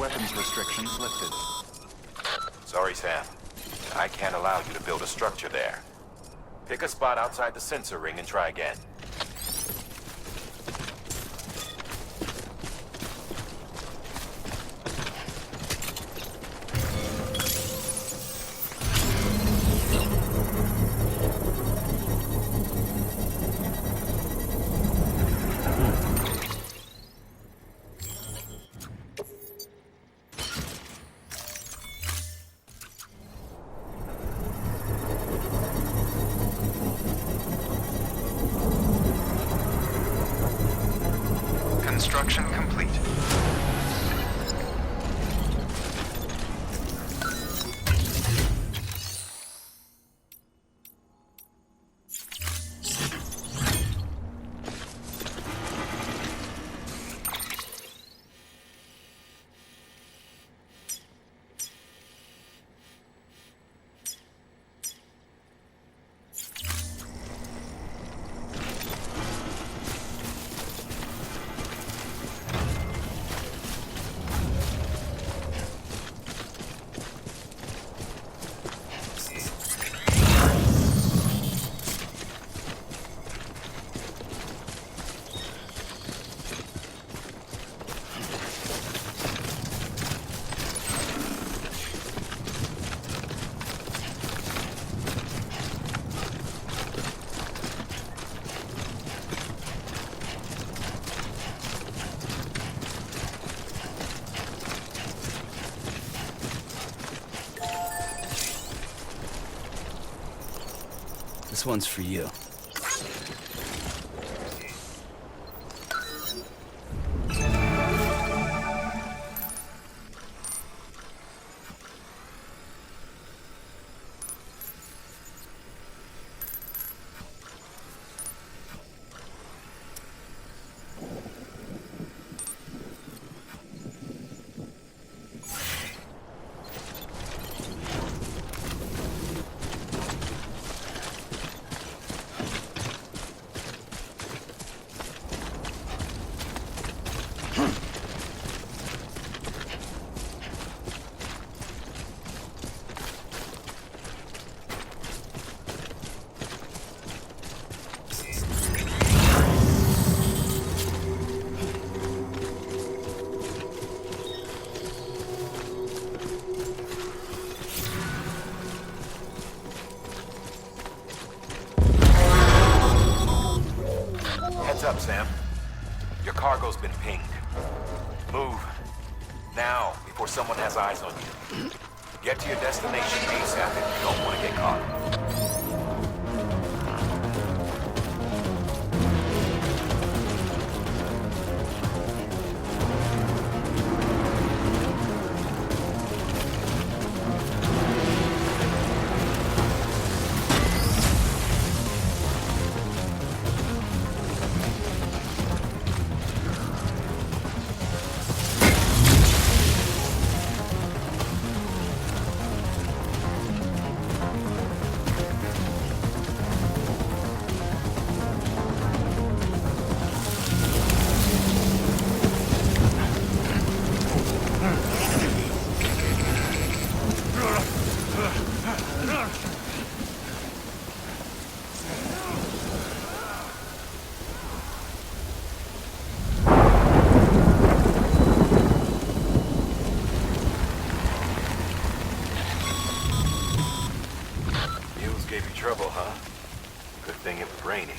weapons restrictions lifted. Sorry, Sam. I can't allow you to build a structure there. Pick a spot outside the sensor ring and try again. Construction complete. This one's for you. Heads up, Sam. Your cargo's been pinged. Move. Now, before someone has eyes on you. Get to your destination ASAP if you don't want to get caught. Trouble, huh? Good thing it was raining.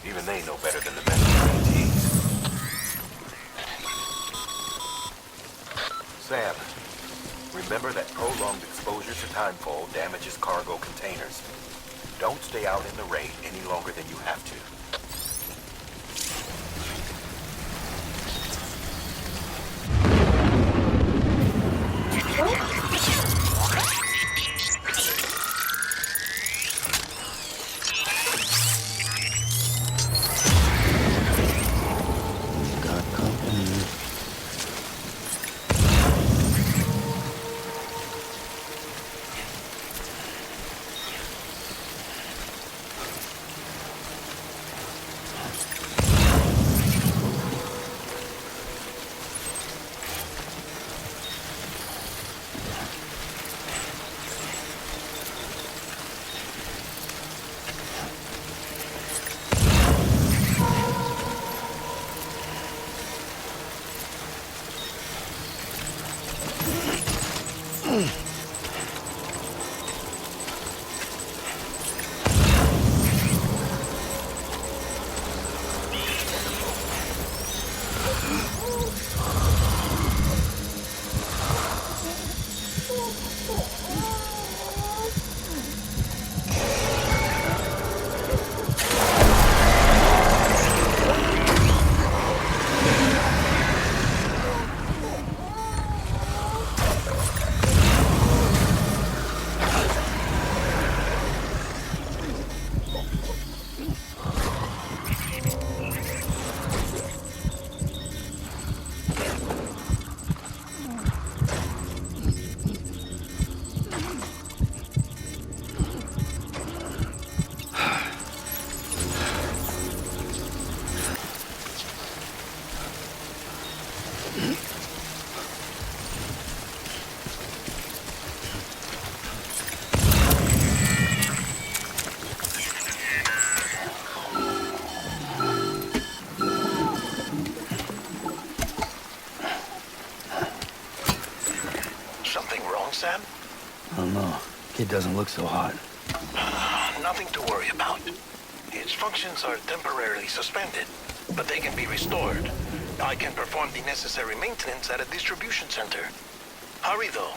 Even they know better than the best ETs. Sam, remember that prolonged exposure to timefall damages cargo containers. Don't stay out in the rain any longer than you have to. It doesn't look so hot. Nothing to worry about. Its functions are temporarily suspended, but they can be restored. I can perform the necessary maintenance at a distribution center. Hurry, though.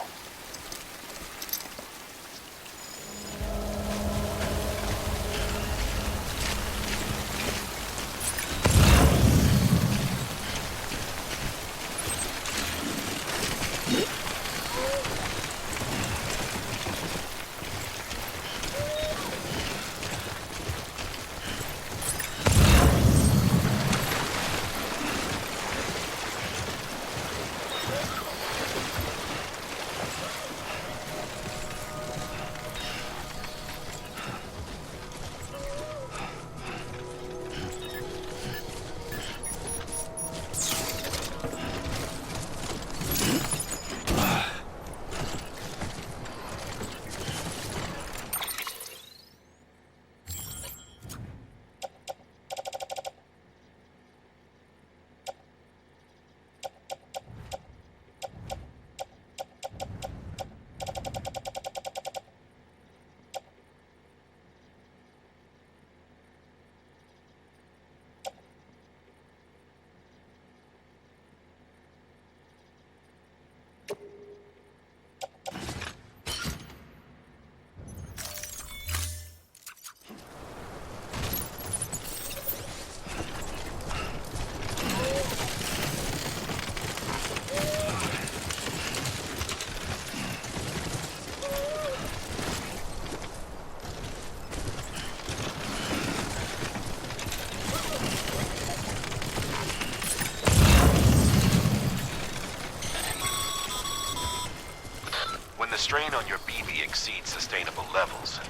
The strain on your BB exceeds sustainable levels.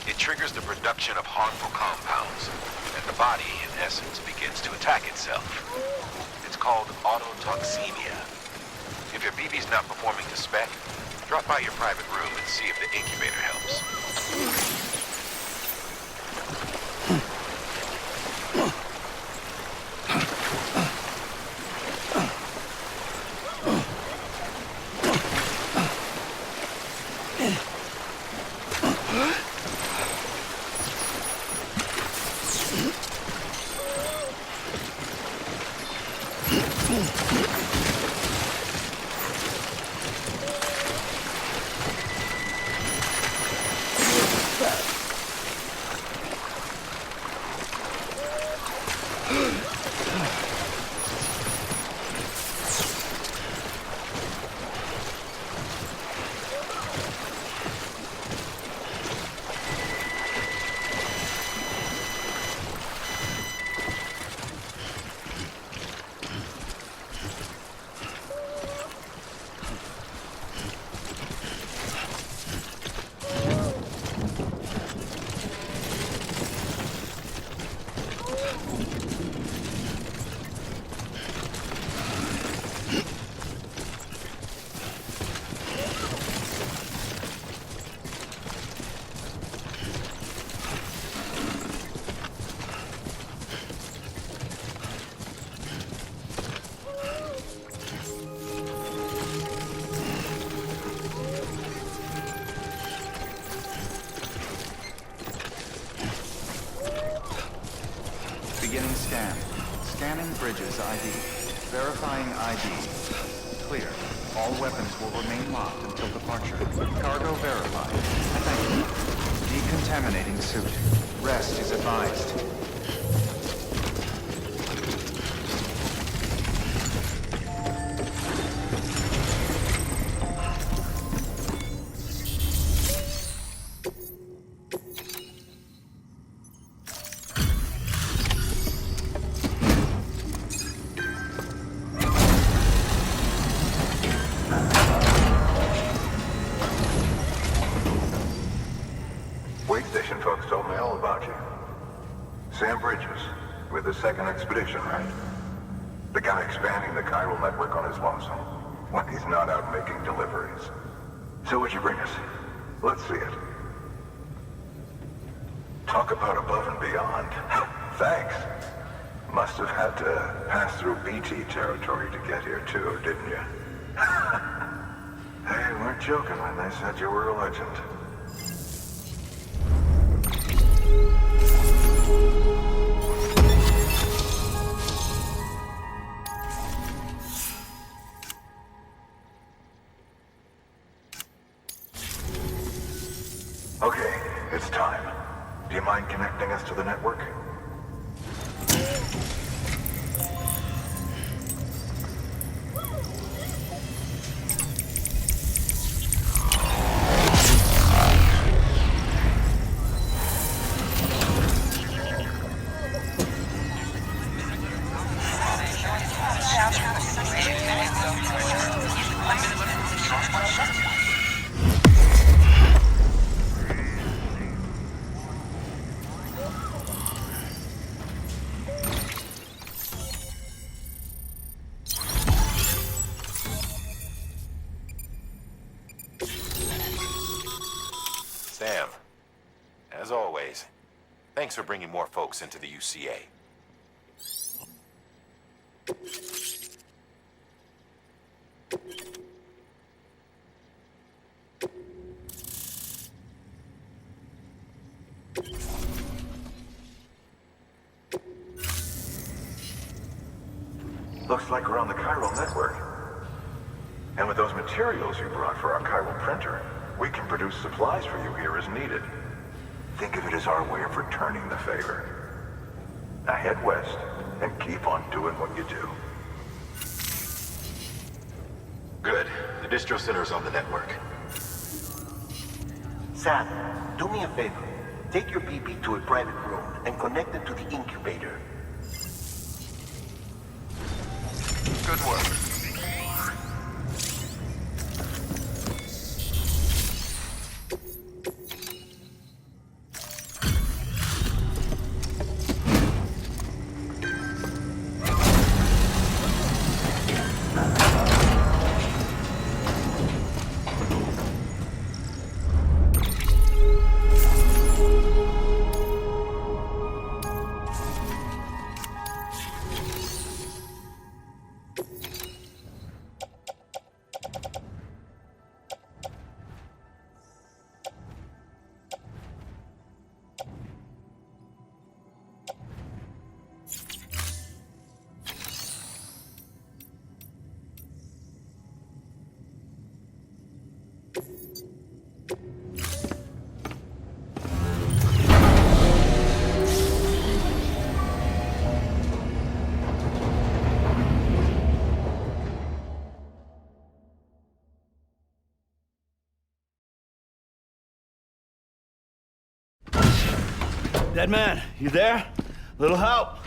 It triggers the production of harmful compounds, and the body, in essence, begins to attack itself. It's called AUTOTOXEMIA. If your BB's not performing to spec, drop by your private room and see if the incubator helps. Beginning scan. Scanning bridges ID. Verifying ID. Clear. All weapons will remain locked until departure. Cargo verified. Thank you. Decontaminating suit. Rest is advised. Station folks told me all about you. Sam Bridges, with the second expedition, right? The guy expanding the chiral network on his lonesome, when he's not out making deliveries. So what'd you bring us? Let's see it. Talk about above and beyond. Thanks. Must have had to pass through BT territory to get here too, didn't you? They weren't joking when they said you were a legend. line connecting us to the network? Sam, as always, thanks for bringing more folks into the UCA. Looks like we're on the chiral network. And with those materials you brought for our chiral printer, we can produce supplies for you here as needed. Think of it as our way of returning the favor. Now head west and keep on doing what you do. Good. The distro center's on the network. Sam, do me a favor. Take your BB to a private room and connect it to the incubator. Good work. Dead man, you there? Little help?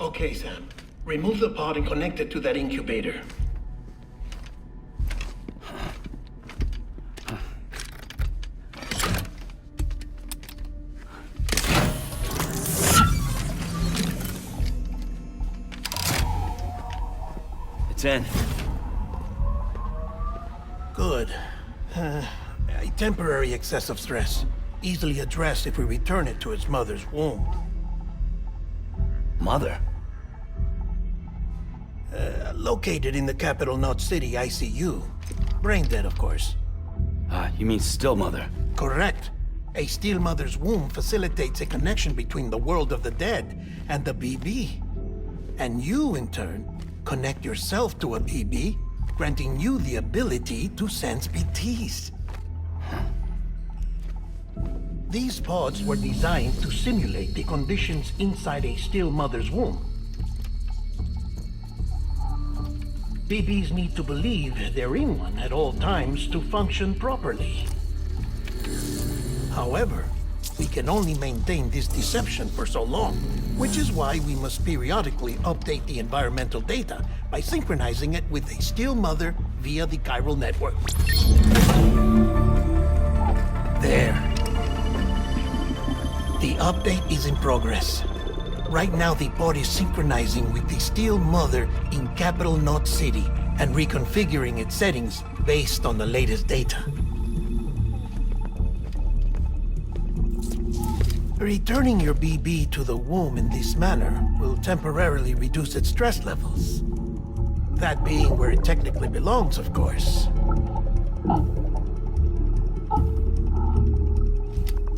Okay, Sam. Remove the pod and connect it to that incubator. It's in. Good. A temporary excessive stress. Easily addressed if we return it to its mother's womb. Mother? Located in the capital Knot City ICU. Brain dead, of course. You mean still mother? Correct. A still mother's womb facilitates a connection between the world of the dead and the BB. And you, in turn, connect yourself to a BB, granting you the ability to sense BTs. These pods were designed to simulate the conditions inside a still mother's womb. BBs need to believe they're in one at all times to function properly. However, we can only maintain this deception for so long, which is why we must periodically update the environmental data by synchronizing it with a still mother via the chiral network. There. The update is in progress. Right now, the pod is synchronizing with the still mother in capital Knot City and reconfiguring its settings based on the latest data. Returning your BB to the womb in this manner will temporarily reduce its stress levels. That being where it technically belongs, of course.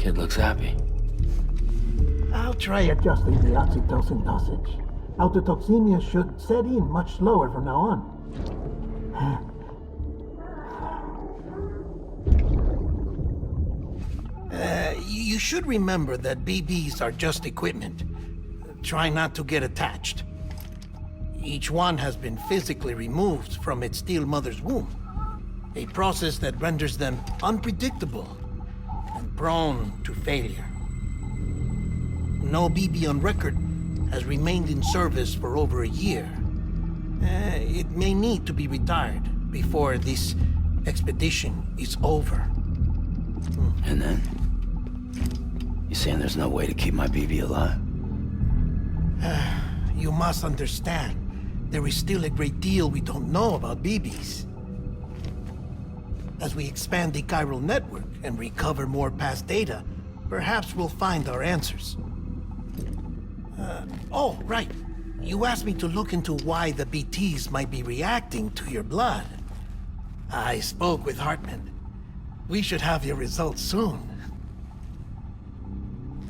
Kid looks happy. I'll try adjusting the oxytocin dosage. Autotoxemia should set in much slower from now on. You should remember that BBs are just equipment. Try not to get attached. Each one has been physically removed from its steel mother's womb. A process that renders them unpredictable and prone to failure. No BB on record has remained in service for over a year. It may need to be retired before this expedition is over. And then? You saying there's no way to keep my BB alive? You must understand, there is still a great deal we don't know about BBs. As we expand the chiral network and recover more past data, perhaps we'll find our answers. Oh, right. You asked me to look into why the BTs might be reacting to your blood. I spoke with Hartman. We should have your results soon.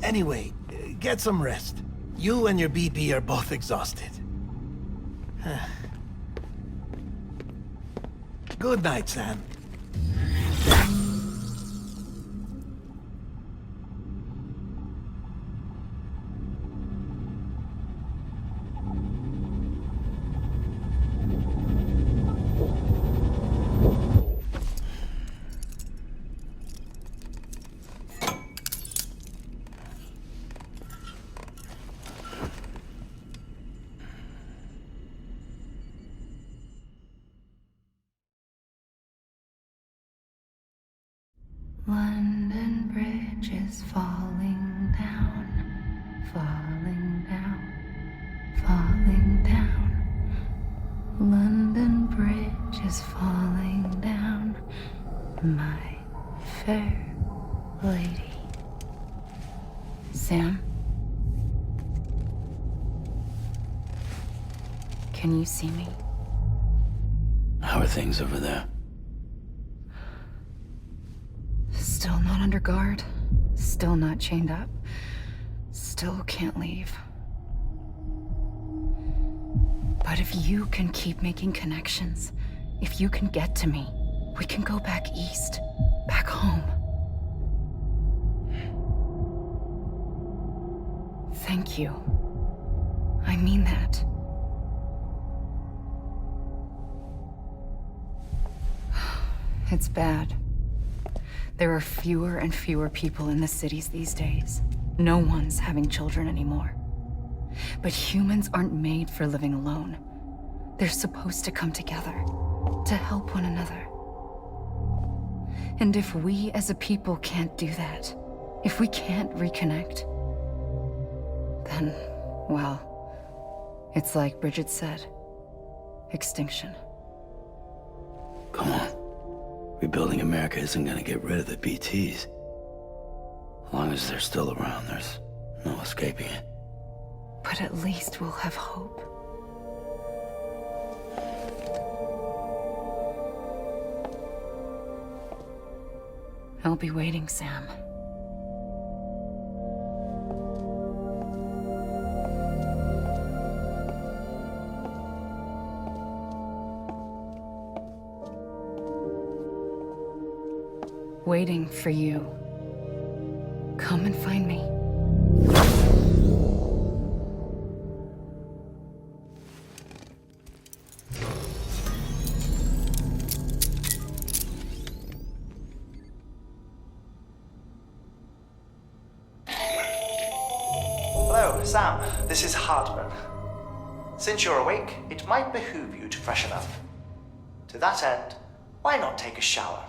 Anyway, get some rest. You and your BB are both exhausted. Good night, Sam. London Bridge is falling down, falling down, falling down. London Bridge is falling down, my fair lady. Sam? Can you see me? How are things over there? Still not under guard, still not chained up, still can't leave. But if you can keep making connections, if you can get to me, we can go back east, back home. Thank you. I mean that. It's bad. There are fewer and fewer people in the cities these days. No one's having children anymore. But humans aren't made for living alone. They're supposed to come together, to help one another. And if we as a people can't do that, if we can't reconnect, then, well, it's like Bridget said, extinction. Come on. Rebuilding America isn't gonna get rid of the BTs. As long as they're still around, there's no escaping it. But at least we'll have hope. I'll be waiting, Sam. Waiting for you. Come and find me. Hello, Sam. This is Hartman. Since you're awake, it might behoove you to freshen up. To that end, why not take a shower?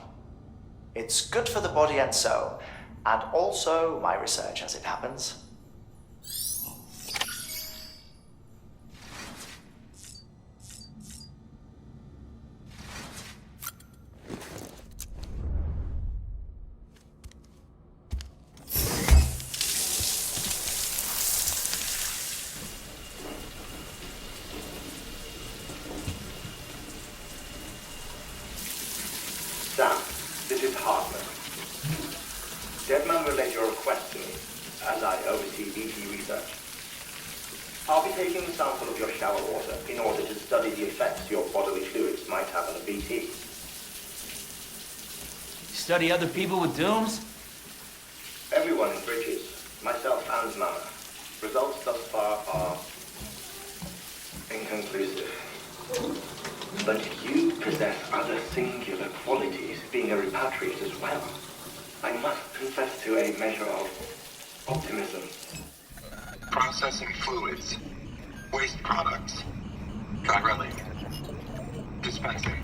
It's good for the body and soul, and also my research as it happens. Sam, this is Hartman. Deadman relayed your request to me, as I oversee BT research. I'll be taking a sample of your shower water in order to study the effects your bodily fluids might have on a BT. Study other people with dooms? Everyone in Bridges, myself and Mama, results thus far are inconclusive. But you possess other singular qualities, being a repatriate as well. I must confess to a measure of optimism. Processing fluids. Waste products. Chirelli. Dispensing.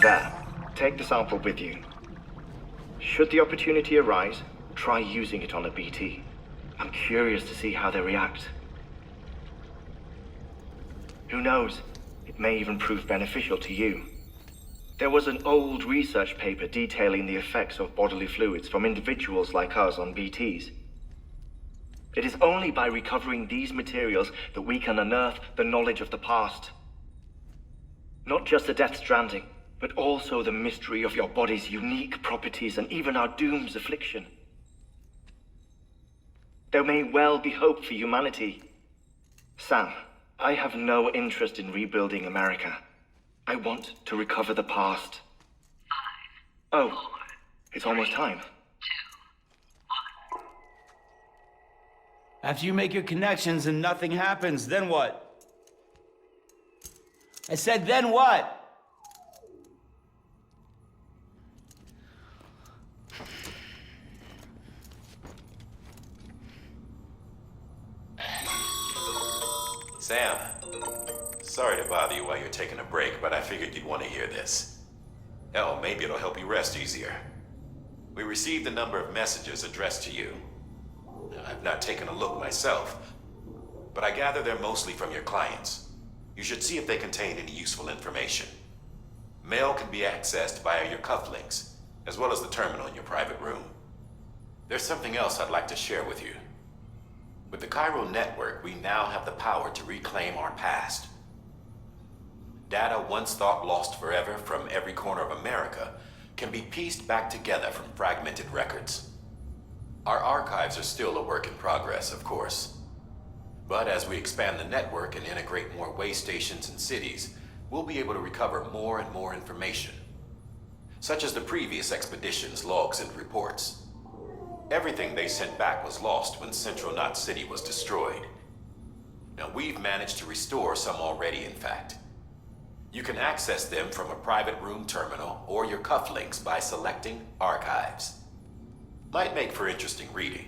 There. Take the sample with you. Should the opportunity arise, try using it on a BT. I'm curious to see how they react. Who knows? It may even prove beneficial to you. There was an old research paper detailing the effects of bodily fluids from individuals like us on BTs. It is only by recovering these materials that we can unearth the knowledge of the past. Not just the Death Stranding, but also the mystery of your body's unique properties and even our doom's affliction. There may well be hope for humanity. Sam, I have no interest in rebuilding America. I want to recover the past. 5, Oh, 4, it's almost time. 2, 1. After you make your connections and nothing happens, then what? I said, then what? Sam, sorry to bother you while you're taking a break, but I figured you'd want to hear this. Hell, maybe it'll help you rest easier. We received a number of messages addressed to you. I've not taken a look myself, but I gather they're mostly from your clients. You should see if they contain any useful information. Mail can be accessed via your cufflinks, as well as the terminal in your private room. There's something else I'd like to share with you. With the Chiral network, we now have the power to reclaim our past. Data once thought lost forever from every corner of America can be pieced back together from fragmented records. Our archives are still a work in progress, of course. But as we expand the network and integrate more way stations and cities, we'll be able to recover more and more information, such as the previous expedition's logs and reports. Everything they sent back was lost when Central Knot City was destroyed. Now, we've managed to restore some already, in fact. You can access them from a private room terminal or your cufflinks by selecting Archives. Might make for interesting reading.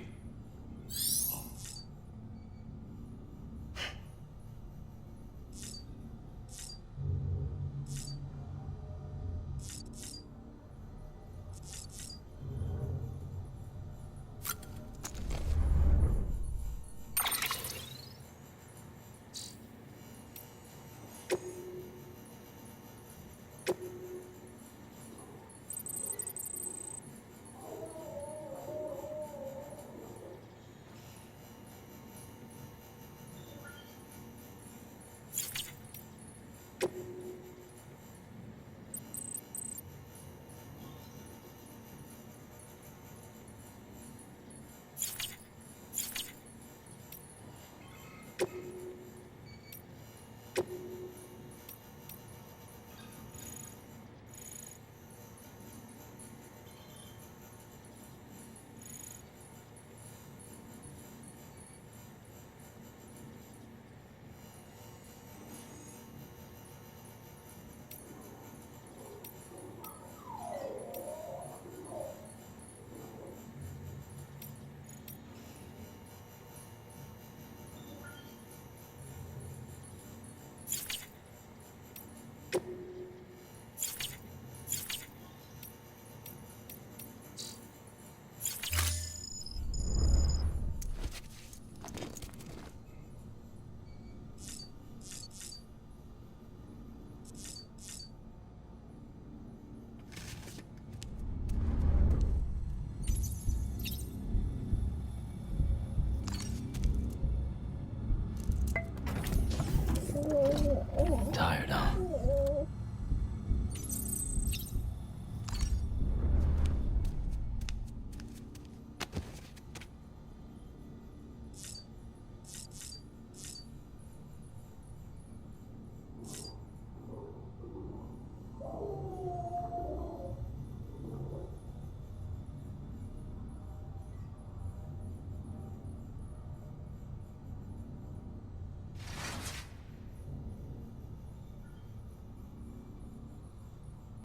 Tired, huh?